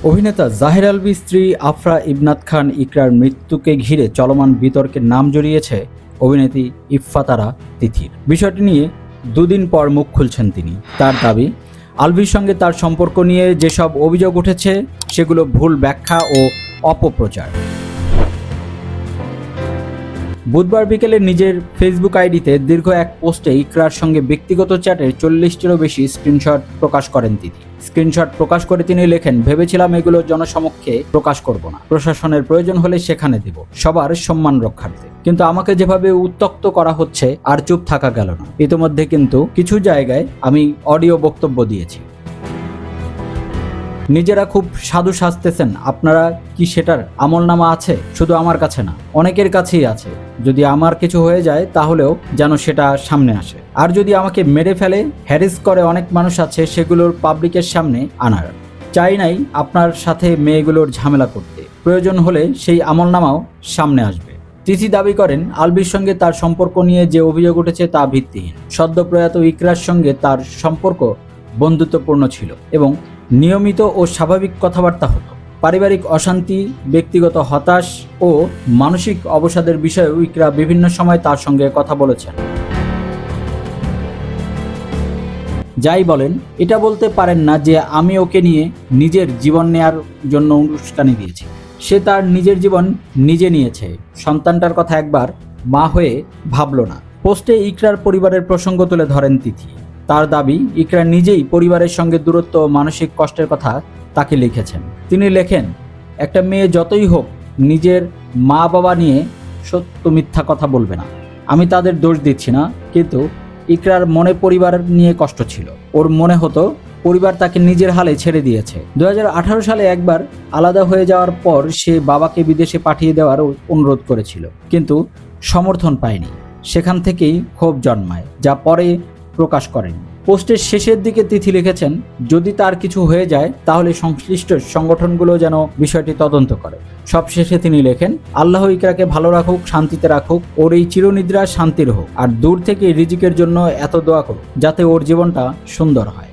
অভিনেতা জাহের আলভীর স্ত্রী আফরা ইবনাত খান ইকরার মৃত্যুকে ঘিরে চলমান বিতর্কের নাম জড়িয়েছে অভিনেত্রী ইফফাতারা তিথির। বিষয়টি নিয়ে দুদিন পর মুখ খুলছেন তিনি। তার দাবি, আলভীর সঙ্গে তার সম্পর্ক নিয়ে যেসব অভিযোগ উঠেছে সেগুলো ভুল ব্যাখ্যা ও অপপ্রচার। বুধবার বিকেলে নিজের ফেসবুক আইডিতে দীর্ঘ এক পোস্টে ইকরার সঙ্গে ব্যক্তিগত চ্যাটের 40টিরও বেশি স্ক্রিনশট প্রকাশ করেন তিনি। স্ক্রিনশট প্রকাশ করে তিনি লেখেন, ভেবেছিলাম এগুলো জনসমক্ষে প্রকাশ করব না, প্রশাসনের প্রয়োজন হলে সেখানে দেব, সবার সম্মান রক্ষার্থে। কিন্তু আমাকে যেভাবে উত্ত্যক্ত করা হচ্ছে আর চুপ থাকা গেল না। ইতিমধ্যে কিন্তু কিছু জায়গায় আমি অডিও বক্তব্য দিয়েছি। নিজেরা খুব সাধু সাজতেছেন, আপনারা কি সেটার আমলনামা আছে? শুধু আমার কাছে না, অনেকের কাছেই আছে। যদি আমার কিছু হয়ে যায় তাহলেও যেন সেটা সামনে আসে। আর যদি আমাকে মেরে ফেলে, হ্যারেস করে অনেক মানুষ আছে, সেগুলোর পাবলিকের সামনে আনার। চাই নাই আপনার সাথে মেয়েগুলোর ঝামেলা করতে। প্রয়োজন হলে সেই আমলনামাও সামনে আসবে। তিথি দাবি করেন, আলভীর সঙ্গে তার সম্পর্ক নিয়ে যে অভিযোগ উঠেছে তা ভিত্তিহীন। সদ্য প্রয়াত ইকরার সঙ্গে তার সম্পর্ক বন্ধুত্বপূর্ণ ছিল এবং নিয়মিত ও স্বাভাবিক কথাবার্তা হতো। পারিবারিক অশান্তি, ব্যক্তিগত হতাশ ও মানসিক অবসাদের বিষয়েও ইকরা বিভিন্ন সময় তার সঙ্গে কথা বলেছেন। যাই বলেন, এটা বলতে পারেন না যে আমি ওকে নিয়ে নিজের জীবন নেয়ার জন্য উস্কানি দিয়েছি। সে তার নিজের জীবন নিজে নিয়েছে। সন্তানটার কথা একবার মা হয়ে ভাবল না। পোস্টে ইকরার পরিবারের প্রসঙ্গ তুলে ধরেন তিথি। তার দাবি, ইকরা নিজেই পরিবারের সঙ্গে দূরত্ব ও মানসিক কষ্টের কথা তাকে লিখেছেন। তিনি লেখেন, একটা মেয়ে যতই হোক নিজের মা বাবা নিয়ে সত্য মিথ্যা কথা বলবে না। আমি তাদের দোষ দিচ্ছি না, কিন্তু ইকরার মনে পরিবার নিয়ে কষ্ট ছিল। ওর মনে হতো পরিবার তাকে নিজের হালে ছেড়ে দিয়েছে। 2018 সালে একবার আলাদা হয়ে যাওয়ার পর সে বাবাকে বিদেশে পাঠিয়ে দেওয়ার অনুরোধ করেছিল, কিন্তু সমর্থন পায়নি। সেখান থেকেই ক্ষোভ জন্মায়, যা পরে প্রকাশ করেন। পোস্টের শেষের দিকে তিথি লিখেছেন, যদি তার কিছু হয়ে যায় তাহলে সংশ্লিষ্ট সংগঠনগুলো যেন বিষয়টি তদন্ত করে। সবশেষে তিনি লেখেন, আল্লাহ ইকরাকে ভালো রাখুক, শান্তিতে রাখুক, ওর এই চিরনিদ্রা শান্তির হোক, আর দূর থেকে রিজিকের জন্য এত দোয়া করুক যাতে ওর জীবনটা সুন্দর হয়।